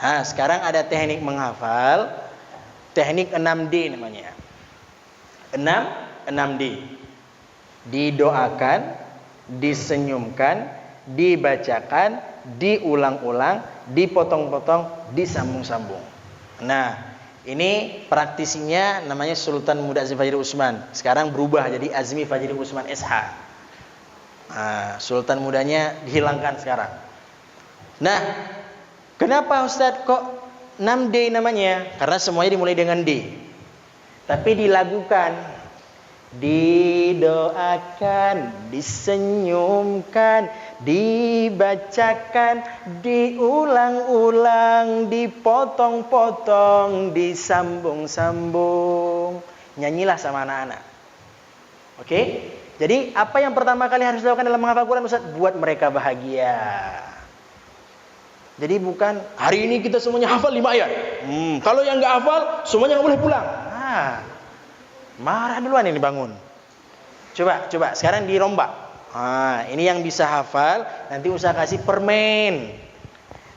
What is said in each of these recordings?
Nah, sekarang ada teknik menghafal, teknik 6D namanya. 6D. Didoakan, disenyumkan, dibacakan, diulang-ulang, dipotong-potong, disambung-sambung. Nah, ini praktisinya namanya Sultan Mudazzir Fajri Usman. Sekarang berubah jadi Azmi Fajri Usman SH. Nah, Sultan mudanya dihilangkan sekarang. Nah, kenapa Ustadz kok 6D namanya? Karena semuanya dimulai dengan D. Tapi dilagukan. Didoakan, disenyumkan, dibacakan, diulang-ulang, dipotong-potong, disambung-sambung. Nyanyilah sama anak-anak. Oke? Jadi apa yang pertama kali harus dilakukan dalam menghafal Quran, Ustaz? Buat mereka bahagia. Jadi bukan hari ini kita semuanya hafal 5 ayat. Kalau yang nggak hafal, semuanya nggak boleh pulang. Marah duluan ini bangun. Coba sekarang dirombak. Ini yang bisa hafal nanti Ustaz kasih permen.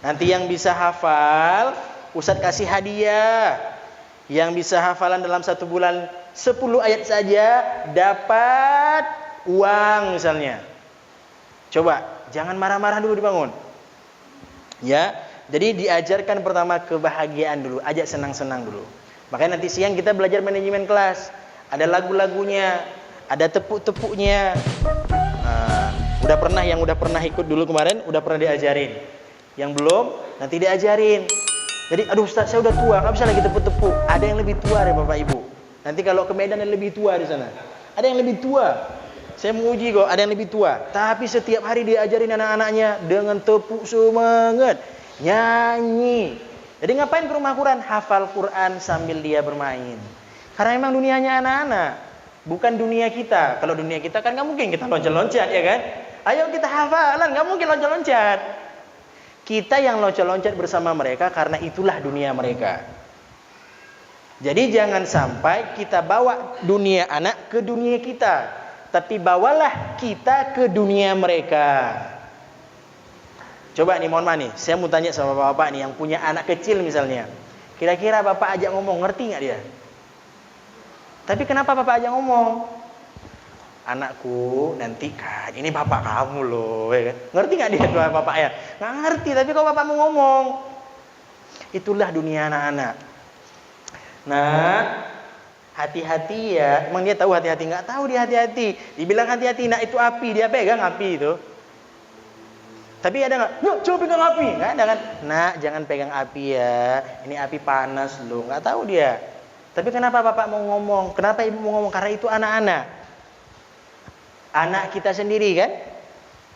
Nanti yang bisa hafal Ustaz kasih hadiah. Yang bisa hafalan dalam 1 bulan 10 ayat saja dapat uang misalnya. Coba jangan marah-marah dulu dibangun. Ya, jadi diajarkan pertama kebahagiaan dulu, ajak senang-senang dulu. Makanya nanti siang kita belajar manajemen kelas. Ada lagu-lagunya, ada tepuk-tepuknya. Udah pernah ikut dulu kemarin, udah pernah diajarin. Yang belum, nanti diajarin. Jadi, aduh Ustaz, saya udah tua, nggak bisa lagi tepuk-tepuk. Ada yang lebih tua ya Bapak Ibu. Nanti kalau ke Medan yang lebih tua di sana. Ada yang lebih tua. Saya menguji kok, ada yang lebih tua. Tapi setiap hari diajarin anak-anaknya dengan tepuk semangat, nyanyi. Jadi ngapain ke rumah Quran? Hafal Quran sambil dia bermain. Karena memang dunianya anak-anak, bukan dunia kita. Kalau dunia kita kan nggak mungkin kita loncat-loncat, ya kan? Ayo kita hafalan, nggak mungkin loncat-loncat. Kita yang loncat-loncat bersama mereka karena itulah dunia mereka. Jadi jangan sampai kita bawa dunia anak ke dunia kita, tapi bawalah kita ke dunia mereka. Coba nih, mohon maaf nih, saya mau tanya sama bapak nih yang punya anak kecil misalnya. Kira-kira bapak ajak ngomong, ngerti nggak dia? Tapi kenapa bapak ajak ngomong? Anakku, nanti kan ini bapak kamu loh, ya kan? Ngerti nggak dia tuh bapaknya? Nggak ngerti, tapi kok bapak mau ngomong? Itulah dunia anak-anak. Nah, hati-hati ya. Emang dia tahu hati-hati? Nggak tahu dia hati-hati. Dibilang hati-hati, nak itu api, dia pegang api itu. Tapi ada nggak? Nak, coba pegang api. Nggak ada kan? Nak, jangan pegang api ya. Ini api panas loh. Nggak tahu dia. Tapi kenapa bapak mau ngomong? Kenapa ibu mau ngomong? Karena itu anak-anak. Anak kita sendiri kan?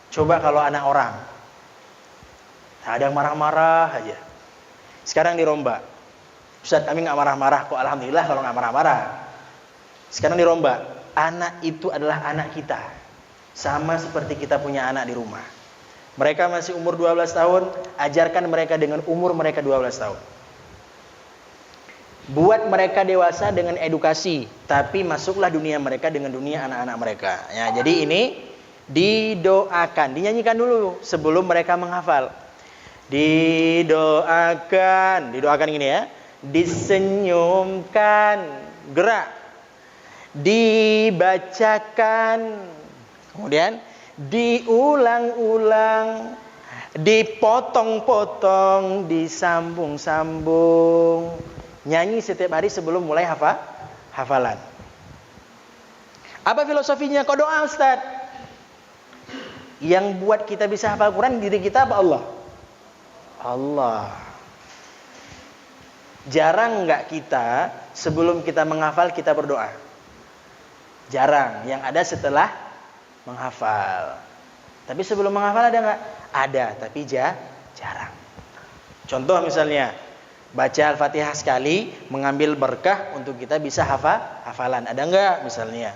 Coba kalau anak orang. Ada yang marah-marah aja. Sekarang dirombak. Ustaz, kami nggak marah-marah kok. Alhamdulillah kalau nggak marah-marah. Sekarang dirombak. Anak itu adalah anak kita. Sama seperti kita punya anak di rumah. Mereka masih umur 12 tahun. Ajarkan mereka dengan umur mereka 12 tahun. Buat mereka dewasa dengan edukasi, tapi masuklah dunia mereka dengan dunia anak-anak mereka. Ya, jadi ini didoakan, dinyanyikan dulu sebelum mereka menghafal. Didoakan gini ya. Disenyumkan, gerak. Dibacakan, kemudian diulang-ulang, dipotong-potong, disambung-sambung. Nyanyi setiap hari sebelum mulai hafalan. Apa filosofinya kok doa, Ustaz? Yang buat kita bisa hafal Quran diri kita apa Allah? Allah. Jarang nggak kita sebelum kita menghafal kita berdoa? Jarang. Yang ada setelah menghafal. Tapi sebelum menghafal ada nggak? Ada, tapi jarang. Contoh misalnya, baca Al-Fatihah sekali, mengambil berkah untuk kita bisa hafalan. Ada enggak misalnya?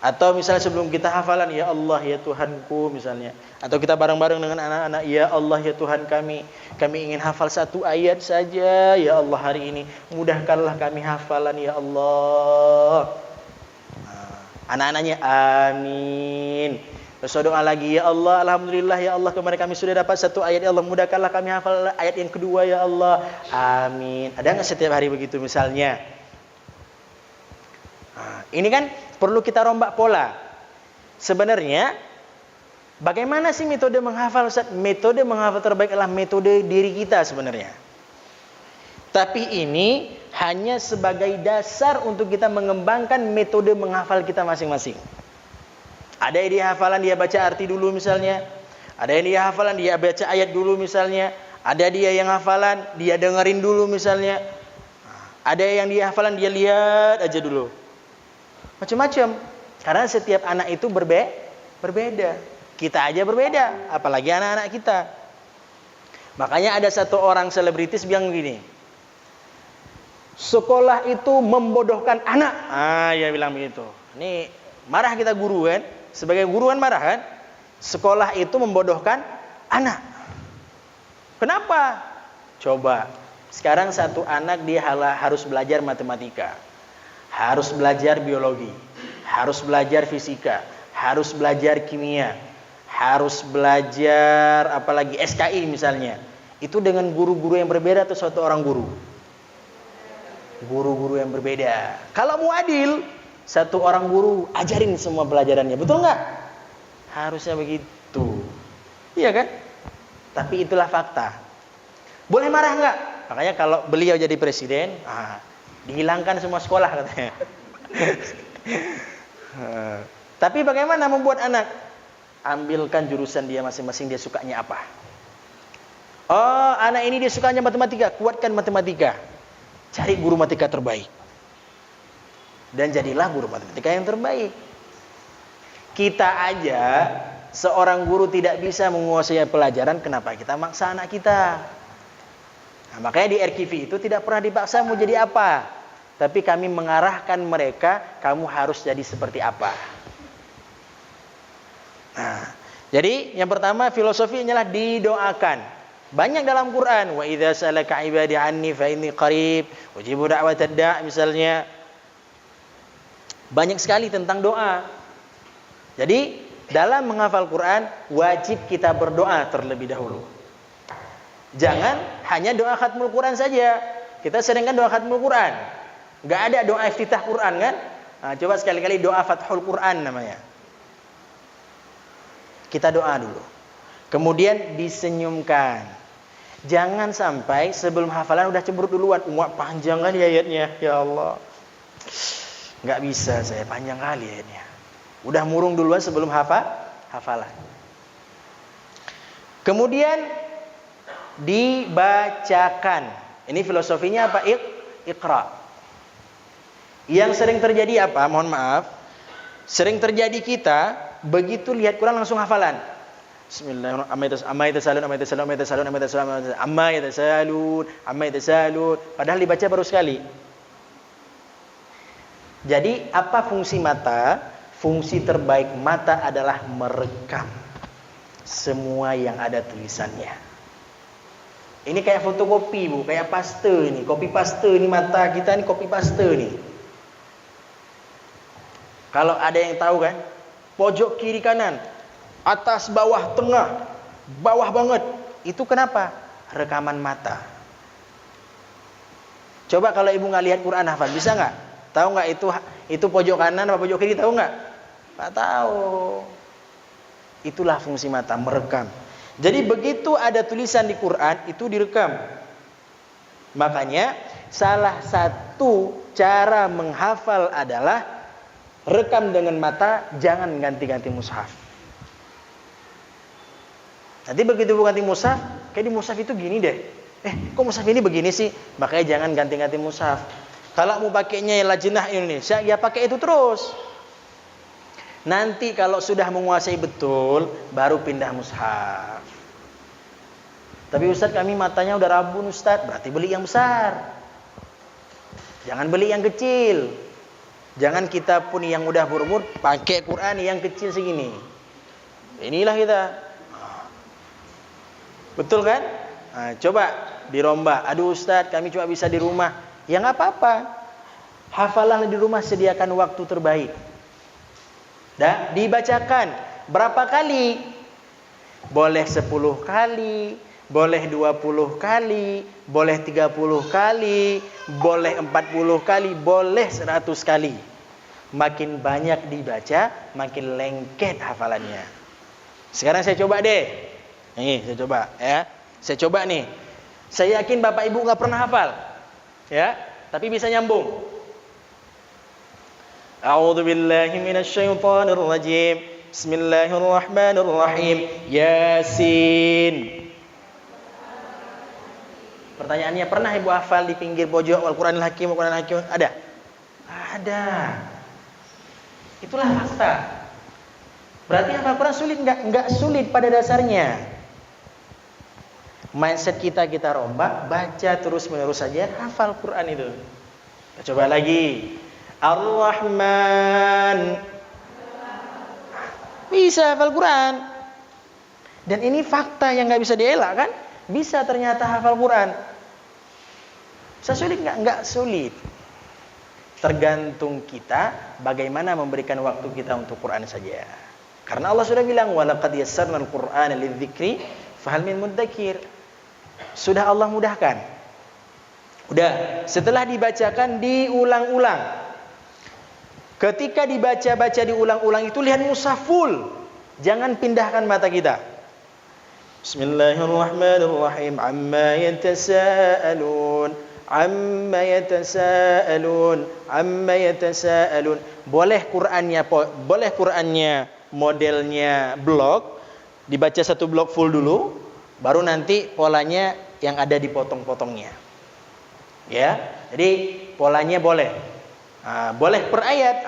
Atau misalnya sebelum kita hafalan, ya Allah ya Tuhanku misalnya. Atau kita bareng-bareng dengan anak-anak, ya Allah ya Tuhan kami ingin hafal 1 ayat saja, ya Allah hari ini. Mudahkanlah kami hafalan ya Allah. Anak-anaknya amin. Terus doa lagi, ya Allah, alhamdulillah ya Allah, kemarin kami sudah dapat satu ayat, ya Allah, mudahkanlah kami hafal ayat yang kedua, ya Allah. Amin. Ada nggak setiap hari begitu misalnya? Nah, ini kan perlu kita rombak pola. Sebenarnya bagaimana sih metode menghafal, Ustaz? Metode menghafal terbaik adalah metode diri kita sebenarnya. Tapi ini hanya sebagai dasar untuk kita mengembangkan metode menghafal kita masing-masing. Ada yang dia hafalan dia baca arti dulu misalnya. Ada yang dia hafalan dia baca ayat dulu misalnya. Ada dia yang hafalan dia dengerin dulu misalnya. Ada yang dia hafalan dia lihat aja dulu. Macam-macam. Karena setiap anak itu berbeda. Kita aja berbeda, apalagi anak-anak kita. Makanya ada satu orang selebritis bilang begini. Sekolah itu membodohkan anak. Dia bilang begitu. Ini marah kita guru kan? Sebagai guru kan marah kan? Sekolah itu membodohkan anak. Kenapa? Coba. Sekarang satu anak dia harus belajar matematika. Harus belajar biologi. Harus belajar fisika. Harus belajar kimia. Harus belajar apalagi SKI misalnya. Itu dengan guru-guru yang berbeda atau suatu orang guru? Guru-guru yang berbeda. Kalau mau adil, satu orang guru ajarin semua pelajarannya, betul nggak? Harusnya begitu, iya kan? Tapi itulah fakta. Boleh marah nggak? Makanya kalau beliau jadi presiden, dihilangkan semua sekolah katanya. Tapi bagaimana membuat anak? Ambilkan jurusan dia masing-masing, dia sukanya apa? Oh, anak ini dia sukanya matematika, kuatkan matematika. Cari guru matematika terbaik. Dan jadilah guru matematika yang terbaik. Kita aja seorang guru tidak bisa menguasai pelajaran, kenapa kita maksa anak kita? Nah, makanya di RKV itu tidak pernah dipaksa mau jadi apa. Tapi kami mengarahkan mereka, kamu harus jadi seperti apa. Nah, jadi yang pertama filosofinya adalah didoakan. Banyak dalam Quran, wa idza salaka ibadi anni fa inni qarib ujibu da'watad da' misalnya. Banyak sekali tentang doa. Jadi dalam menghafal Quran wajib kita berdoa terlebih dahulu. Jangan hanya doa khatmul Quran saja. Kita seringkan doa khatmul Quran. Enggak ada doa iftitah Quran kan? Nah, coba sekali-kali doa Fathul Quran namanya. Kita doa dulu. Kemudian disenyumkan. Jangan sampai sebelum hafalan udah cemberut duluan. Panjang kali ayatnya, ya Allah. Nggak bisa saya, panjang kali ayatnya. Udah murung duluan sebelum hafalan. Kemudian dibacakan. Ini filosofinya apa? Iqra. Yang sering terjadi apa? Mohon maaf. Sering terjadi kita begitu lihat Quran langsung hafalan. Bismillahirrahmanirrahim. Amma yatasalun. Padahal dibaca baru sekali. Jadi apa fungsi mata? Fungsi terbaik mata adalah merekam semua yang ada tulisannya. Ini kayak fotokopi, Bu, kayak paste ini, copy paste ini mata kita ini copy paste nih. Kalau ada yang tahu kan, pojok kiri kanan, atas bawah tengah, bawah banget. Itu kenapa? Rekaman mata. Coba kalau ibu nggak lihat Quran hafal, bisa nggak? Tahu nggak itu pojok kanan atau pojok kiri, tahu nggak? Nggak tahu. Itulah fungsi mata, merekam. Jadi begitu ada tulisan di Quran itu direkam. Makanya salah satu cara menghafal adalah rekam dengan mata, jangan ganti-ganti mushaf. Nanti begitu ganti mushaf, kayak di mushaf itu gini deh. Kok mushaf ini begini sih? Makanya jangan ganti-ganti mushaf. Kalau mau pakainya Lajnah Indonesia, ya pakai itu terus. Nanti kalau sudah menguasai betul, baru pindah mushaf. Tapi Ustaz, kami matanya udah rabun Ustaz, berarti beli yang besar. Jangan beli yang kecil. Jangan kita pun yang udah berumur pakai Quran yang kecil segini. Inilah kita. Betul kan? Nah, coba dirombak. Aduh Ustaz, kami cuma bisa di rumah. Ya nggak apa-apa. Hafalan di rumah, sediakan waktu terbaik. Dan dibacakan. Berapa kali? Boleh 10 kali, boleh 20 kali, boleh 30 kali, boleh 40 kali, boleh 100 kali. Makin banyak dibaca, makin lengket hafalannya. Sekarang saya coba deh. Nih, saya coba ya. Saya coba nih. Saya yakin Bapak Ibu nggak pernah hafal. Ya, tapi bisa nyambung. A'udzu billahi minasyaitonir rajim. Bismillahirrahmanirrahim. Yasin. Pertanyaannya, pernah Ibu hafal di pinggir pojok Al-Qur'anil Hakim, Al-Qur'anil Hakim? Ada? Ada. Itulah fakta. Berarti hafal Quran sulit enggak? Enggak sulit pada dasarnya. Mindset kita rombak, baca terus menerus saja, hafal Quran itu. Kita coba lagi. Ar-Rahman. Bisa hafal Quran. Dan ini fakta yang enggak bisa dielak kan? Bisa ternyata hafal Quran. Bisa sulit enggak? Enggak sulit. Tergantung kita bagaimana memberikan waktu kita untuk Quran saja. Karena Allah sudah bilang, walaqad yassarnal Qur'ana lidzikri fahal min mudzakir. Sudah Allah mudahkan. Udah, setelah dibacakan diulang-ulang. Ketika dibaca diulang-ulang itu lihat mushaf full. Jangan pindahkan mata kita. Bismillahirrahmanirrahim. Amma yatasaalun. Amma yatasaalun. Amma yatasaalun. Boleh Qur'annya modelnya blok, dibaca satu blok full dulu, baru nanti polanya yang ada dipotong-potongnya. Ya, jadi polanya boleh. Boleh per ayat,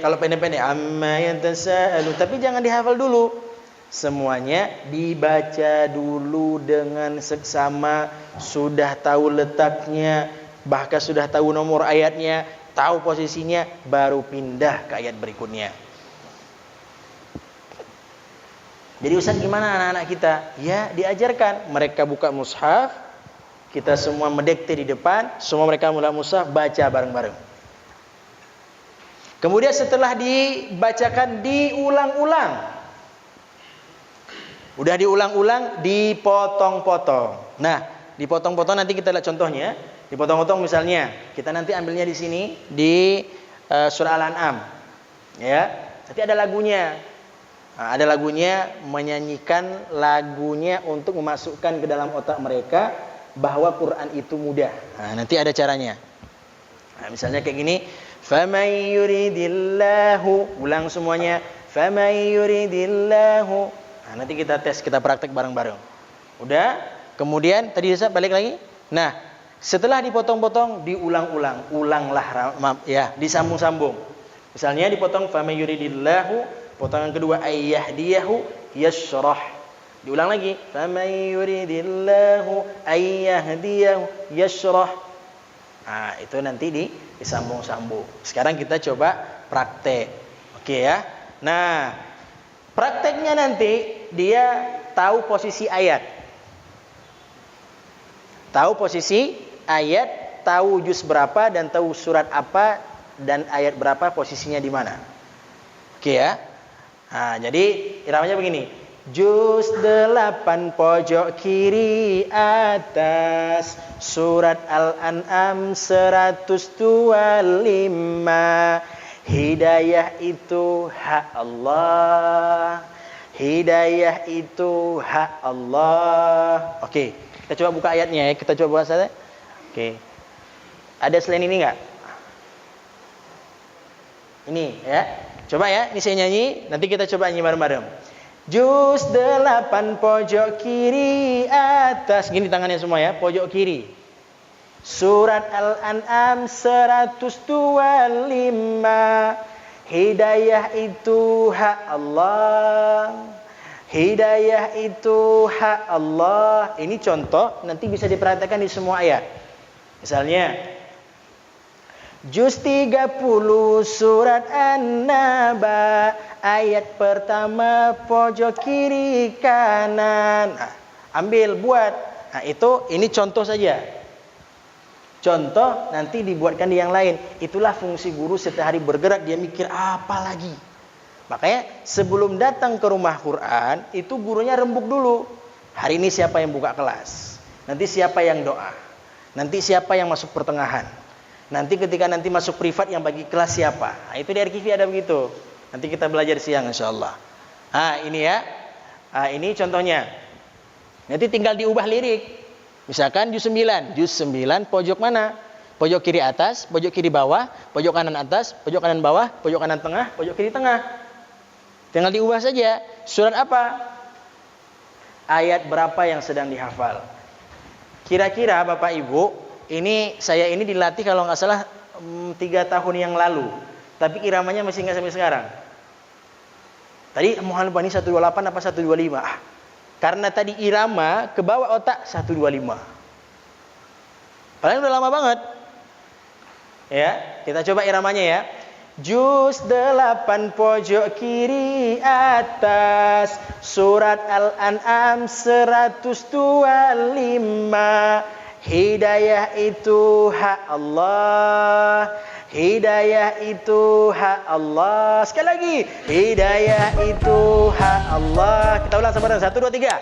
kalau pendek-pendek, amma yatasaalun, tapi jangan dihafal dulu. Semuanya dibaca dulu dengan seksama, sudah tahu letaknya, bahkan sudah tahu nomor ayatnya, tahu posisinya, baru pindah ke ayat berikutnya. Jadi Ustaz, gimana anak-anak kita? Ya, diajarkan. Mereka buka mushaf, kita semua mendekte di depan, semua mereka mulai mushaf, baca bareng-bareng. Kemudian setelah dibacakan diulang-ulang. Udah diulang-ulang, dipotong-potong. Nah, dipotong-potong nanti kita lihat contohnya. Dipotong-potong misalnya, kita nanti ambilnya di sini di surah Al-An'am. Ya, nanti ada lagunya. Ada lagunya, menyanyikan lagunya untuk memasukkan ke dalam otak mereka bahwa Quran itu mudah. Nanti ada caranya. Misalnya kayak gini, faman yuridillahu, ulang semuanya, faman yuridillahu. Nanti kita tes, kita praktek bareng-bareng. Udah? Kemudian tadi saya balik lagi. Nah, setelah dipotong-potong, diulang-ulang, ulanglah ya, disambung-sambung. Misalnya dipotong faman yuridillahu, potongan kedua ayyahdiyahu yashrah. Diulang lagi, faman yuridillahu ayyahdiyahu yashrah. Itu nanti disambung-sambung. Sekarang kita coba praktek. Oke ya. Nah, prakteknya nanti dia tahu posisi ayat. Tahu posisi ayat, tahu juz berapa dan tahu surat apa dan ayat berapa posisinya di mana. Oke ya. Jadi iramanya begini. Juz 8 pojok kiri atas, surat Al-An'am 125. Hidayah itu hak Allah. Hidayah itu hak Allah. Oke, kita coba buka ayatnya ya. Kita coba bahas saja. Oke. Ada selain ini enggak? Ini ya. Coba ya, ini saya nyanyi, nanti kita coba nyanyi bareng-bareng. Juz 8 pojok kiri atas, gini tangannya semua ya, pojok kiri. Surat Al-An'am 125. Hidayah itu hak Allah. Hidayah itu hak Allah. Ini contoh, nanti bisa diperhatikan di semua ayat. Misalnya Juz 30 surat An-Naba, ayat pertama pojok kiri kanan. Ambil, buat. Ini contoh saja. Contoh, nanti dibuatkan di yang lain. Itulah fungsi guru setiap hari bergerak, dia mikir apa lagi. Makanya sebelum datang ke rumah Quran, itu gurunya rembuk dulu. Hari ini siapa yang buka kelas? Nanti siapa yang doa? Nanti siapa yang masuk pertengahan? Nanti ketika nanti masuk privat yang bagi kelas siapa? Nah, itu di RKV ada begitu. Nanti kita belajar siang insyaallah. Nah, ini ya. Nah, ini contohnya. Nanti tinggal diubah lirik. Misalkan juz 9. Juz 9 pojok mana? Pojok kiri atas, pojok kiri bawah, pojok kanan atas, pojok kanan bawah, pojok kanan tengah, pojok kiri tengah. Tinggal diubah saja. Surat apa? Ayat berapa yang sedang dihafal? Kira-kira Bapak Ibu, saya ini dilatih kalau nggak salah 3 tahun yang lalu. Tapi iramanya masih nggak sampai sekarang. Tadi Muhammad Bani 128 apa 125? Karena tadi irama ke bawah otak 125. Padahal udah lama banget. Ya, kita coba iramanya ya. Juz 8 pojok kiri atas, surat Al-An'am 125. Hidayah itu hak Allah. Hidayah itu hak Allah. Sekali lagi. Hidayah itu hak Allah. Kita ulang sama-sama. 1, 2, 3.